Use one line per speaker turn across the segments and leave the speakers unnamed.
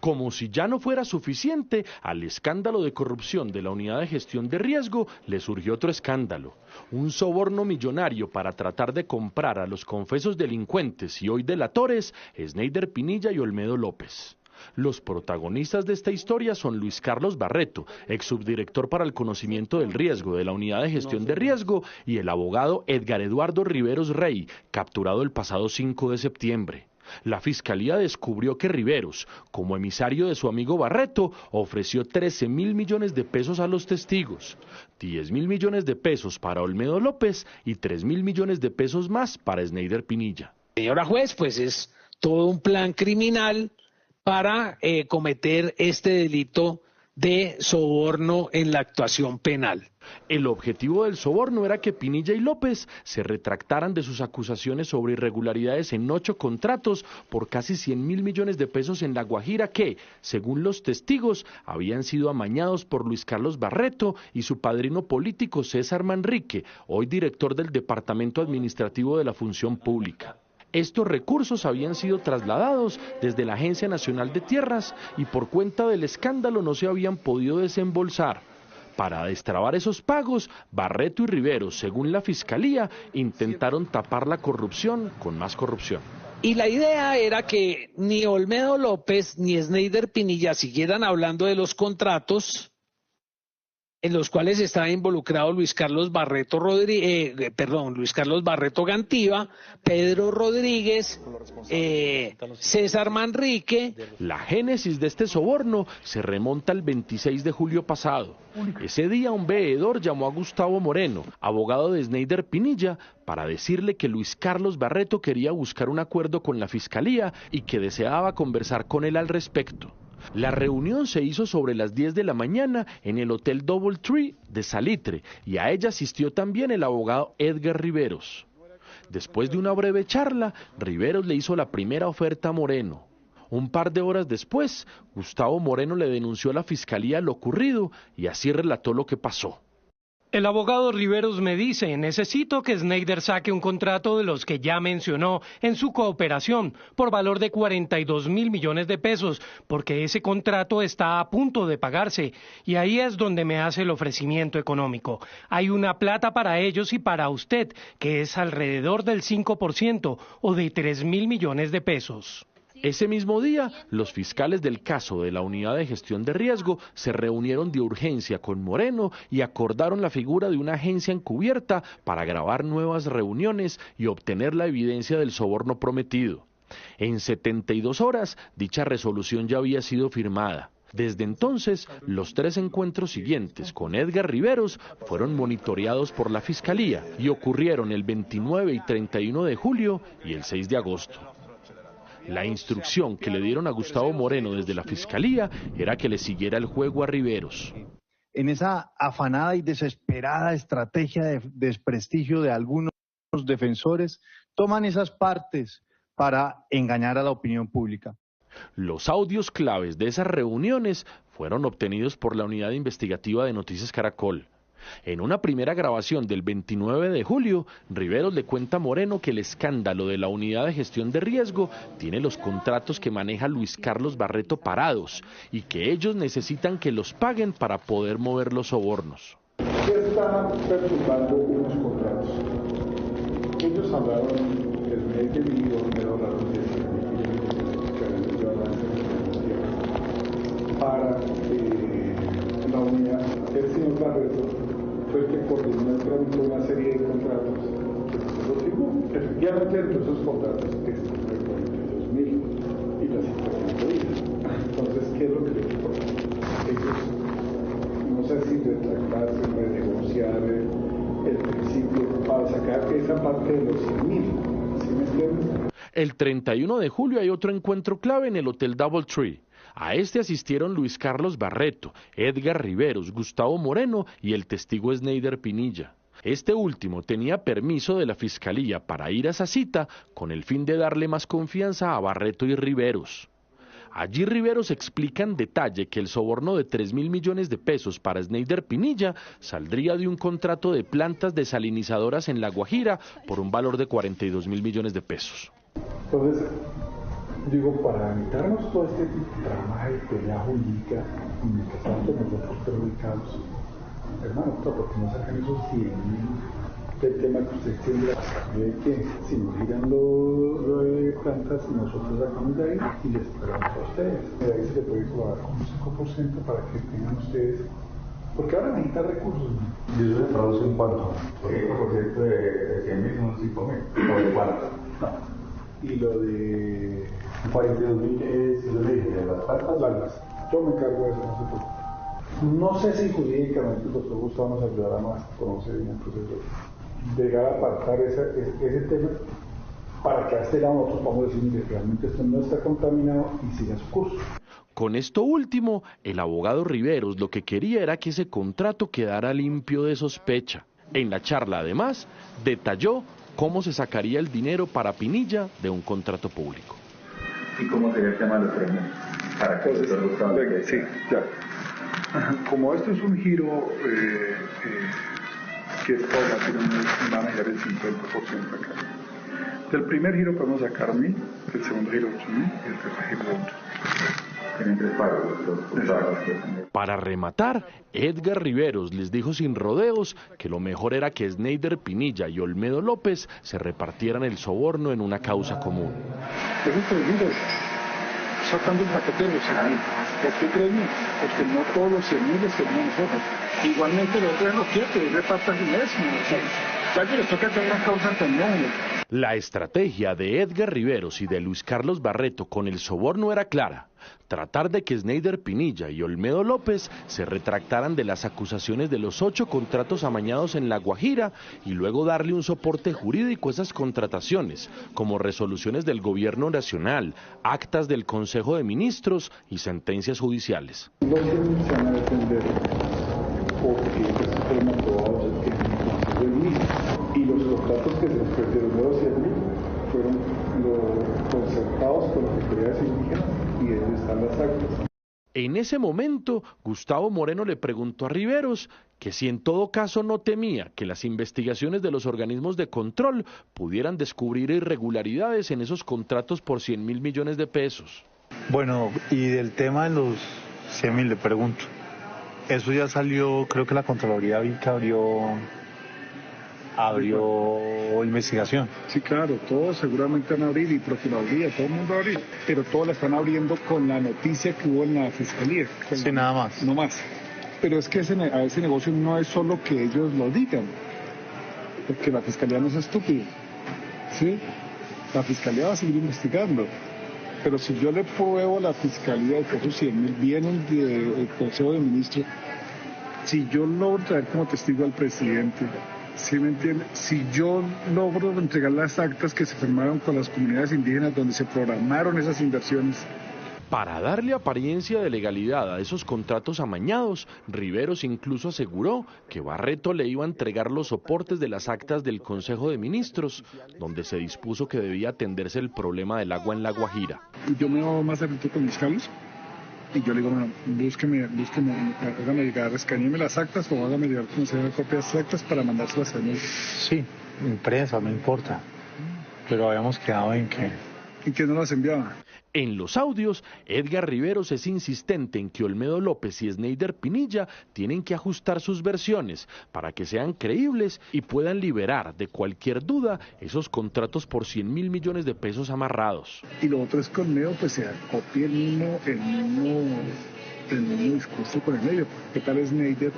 Como si ya no fuera suficiente, al escándalo de corrupción de la Unidad de Gestión de Riesgo le surgió otro escándalo, un soborno millonario para tratar de comprar a los confesos delincuentes y hoy delatores, Sneider Pinilla y Olmedo López. Los protagonistas de esta historia son Luis Carlos Barreto, ex subdirector para el conocimiento del riesgo de la Unidad de Gestión de Riesgo, y el abogado Edgar Eduardo Riveros Rey, capturado el pasado 5 de septiembre. La Fiscalía descubrió que Riveros, como emisario de su amigo Barreto, ofreció 13.000 millones de pesos a los testigos, 10.000 millones de pesos para Olmedo López y 3.000 millones de pesos más para Sneider Pinilla.
Señora juez, pues es todo un plan criminal para cometer este delito de soborno en la actuación penal.
El objetivo del soborno era que Pinilla y López se retractaran de sus acusaciones sobre irregularidades en 8 contratos por casi 100.000 millones de pesos en La Guajira que, según los testigos, habían sido amañados por Luis Carlos Barreto y su padrino político César Manrique, hoy director del Departamento Administrativo de la Función Pública. Estos recursos habían sido trasladados desde la Agencia Nacional de Tierras y por cuenta del escándalo no se habían podido desembolsar. Para destrabar esos pagos, Barreto y Riveros, según la Fiscalía, intentaron tapar la corrupción con más corrupción.
Y la idea era que ni Olmedo López ni Sneider Pinilla siguieran hablando de los contratos en los cuales estaba involucrado Luis Carlos Barreto Gantiva, Pedro Rodríguez, César Manrique.
La génesis de este soborno se remonta al 26 de julio pasado. Ese día un veedor llamó a Gustavo Moreno, abogado de Sneider Pinilla, para decirle que Luis Carlos Barreto quería buscar un acuerdo con la Fiscalía y que deseaba conversar con él al respecto. La reunión se hizo sobre las 10 de la mañana en el Hotel DoubleTree de Salitre y a ella asistió también el abogado Edgar Riveros. Después de una breve charla, Riveros le hizo la primera oferta a Moreno. Un par de horas después, Gustavo Moreno le denunció a la Fiscalía lo ocurrido y así relató lo que pasó.
El abogado Riveros me dice, necesito que Sneider saque un contrato de los que ya mencionó en su cooperación por valor de 42.000 millones de pesos, porque ese contrato está a punto de pagarse y ahí es donde me hace el ofrecimiento económico. Hay una plata para ellos y para usted, que es alrededor del 5% o de 3.000 millones de pesos.
Ese mismo día, los fiscales del caso de la Unidad de Gestión de Riesgo se reunieron de urgencia con Moreno y acordaron la figura de una agencia encubierta para grabar nuevas reuniones y obtener la evidencia del soborno prometido. En 72 horas, dicha resolución ya había sido firmada. Desde entonces, los 3 encuentros siguientes con Edgar Riveros fueron monitoreados por la Fiscalía y ocurrieron el 29 y 31 de julio y el 6 de agosto. La instrucción que le dieron a Gustavo Moreno desde la Fiscalía era que le siguiera el juego a Riveros.
En esa afanada y desesperada estrategia de desprestigio de algunos defensores, toman esas partes para engañar a la opinión pública.
Los audios claves de esas reuniones fueron obtenidos por la Unidad Investigativa de Noticias Caracol. En una primera grabación del 29 de julio, Riveros le cuenta a Moreno que el escándalo de la Unidad de Gestión de Riesgo tiene los contratos que maneja Luis Carlos Barreto parados y que ellos necesitan que los paguen para poder mover los sobornos.
¿Qué está perturbando unos contratos? Ellos hablaron del medio millón de dólares para la unidad. El señor Barreto fue el que coordinó y tramitó una serie de contratos que los firmó. Efectivamente, entre esos contratos están de 42.000 y las 55 días. Entonces, ¿qué es lo que les importa? Ellos, no sé si retractarse, renegociar el principio para sacar esa parte de los 100.000. ¿Sí me entiendes?
El 31 de julio hay otro encuentro clave en el Hotel DoubleTree. A este asistieron Luis Carlos Barreto, Edgar Riveros, Gustavo Moreno y el testigo Sneider Pinilla. Este último tenía permiso de la Fiscalía para ir a esa cita con el fin de darle más confianza a Barreto y Riveros. Allí Riveros explica en detalle que el soborno de 3.000 millones de pesos para Sneider Pinilla saldría de un contrato de plantas desalinizadoras en La Guajira por un valor de 42.000 millones de pesos.
Entonces, Digo, para evitarnos todo este drama de pelea jurídica, mientras tanto nosotros perjudicados, hermano, ¿por qué no sacan esos 100.000 del tema que usted tiene? Que si nos giran lo de plantas, nosotros sacamos de ahí y les pagamos a ustedes. De ahí se le puede cobrar como un 5% para que tengan ustedes, porque ahora necesitan recursos.
¿Y eso se traduce en cuánto? Porque el proyecto de 100.000 son 5.000. ¿O de cuánto?
No. Y lo de
42.000 es lo de las plantas largas.
Yo me encargo de eso, no se preocupe. No sé si jurídicamente el doctor Gustavo nos ayudará más, conoce bien el proceso, llegar a apartar ese tema para que a este lado nosotros vamos a decir, mire, realmente esto no está contaminado y siga su curso.
Con esto último, el abogado Riveros lo que quería era que ese contrato quedara limpio de sospecha. En la charla, además, detalló cómo se sacaría el dinero para Pinilla de un contrato público.
¿Y cómo sería el tema de los premios? Para que el doctor Gustavo...
Sí, ya. Como esto es un giro que es paulatino, van a llegar el 50% acá. Del primer giro podemos sacar 1.000, del segundo giro 8.000 y el tercer giro 8.
Tienen 3 pagos.
Para rematar, Edgar Riveros les dijo sin rodeos que lo mejor era que Sneider Pinilla y Olmedo López se repartieran el soborno en una causa común.
Esos 3.000 sacando el paquete de los 100.000. ¿Por qué 3.000? Porque no todos los 100.000 los tenemos nosotros. Igualmente los otros no quieren que repartan dinero. Ya que les toca hacer una causa común.
La estrategia de Edgar Riveros y de Luis Carlos Barreto con el soborno era clara: tratar de que Sneider Pinilla y Olmedo López se retractaran de las acusaciones de los 8 contratos amañados en La Guajira y luego darle un soporte jurídico a esas contrataciones, como resoluciones del gobierno nacional, actas del Consejo de Ministros y sentencias judiciales.
Los que se van a defender porque fueron aprobados en el Consejo de Ministros y los contratos que se les perdieron de los 100.000 fueron concertados con las autoridades indígenas y ahí están las actas.
En ese momento, Gustavo Moreno le preguntó a Riveros que si en todo caso no temía que las investigaciones de los organismos de control pudieran descubrir irregularidades en esos contratos por 100.000 millones de pesos.
Bueno, y del tema de los 100.000 le pregunto, eso ya salió, creo que la Contraloría vi que abrió investigación.
Sí, claro, todos seguramente van a abrir y Procuraduría, todo el mundo va a abrir, pero todos la están abriendo con la noticia que hubo en la Fiscalía.
Sí, nada más.
No más. Pero es que a ese negocio no es solo que ellos lo digan, porque la Fiscalía no es estúpida, ¿sí? La Fiscalía va a seguir investigando. Pero si yo le pruebo a la Fiscalía que esos 100.000 vienen del Consejo de Ministros, si yo logro traer como testigo al presidente, ¿sí me entiende? Si yo logro entregar las actas que se firmaron con las comunidades indígenas donde se programaron esas inversiones.
Para darle apariencia de legalidad a esos contratos amañados, Riveros incluso aseguró que Barreto le iba a entregar los soportes de las actas del Consejo de Ministros, donde se dispuso que debía atenderse el problema del agua en La Guajira.
Yo me voy más atento con mis Carlos y yo le digo, bueno, búsqueme, hágame llegar, escaneeme las actas o hágame llegar como se copia de las actas para mandárselas a mí.
Sí, impresa, no importa, pero habíamos quedado en que...
¿Y que no las enviaba?
En los audios, Edgar Riveros es insistente en que Olmedo López y Sneider Pinilla tienen que ajustar sus versiones para que sean creíbles y puedan liberar de cualquier duda esos contratos por 100.000 millones de pesos amarrados.
Y lo otro es que Olmedo pues se copie el mismo discurso con el medio. ¿Qué tal Sneider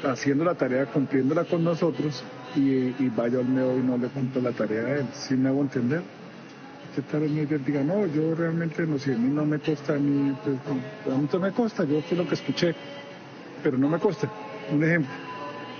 haciendo la tarea, cumpliéndola con nosotros y vaya Olmedo y no le cuento la tarea a él? ¿Sí me hago entender? ¿Qué tal Sneider diga, no, yo realmente los 100.000 no me costa a mí, pues, a mí no me costa, yo fui lo que escuché, pero no me costa, un ejemplo.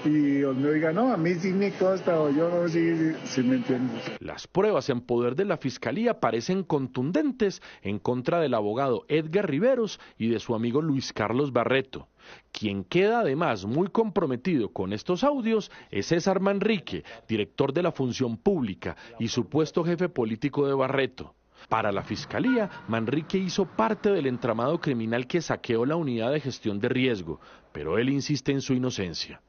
Y Olmedo diga, no, a mí sí me costa, o yo no, sí me entiendes.
Las pruebas en poder de la Fiscalía parecen contundentes en contra del abogado Edgar Riveros y de su amigo Luis Carlos Barreto. Quien queda además muy comprometido con estos audios es César Manrique, director de la Función Pública y supuesto jefe político de Barreto. Para la Fiscalía, Manrique hizo parte del entramado criminal que saqueó la unidad de gestión de riesgo, pero él insiste en su inocencia.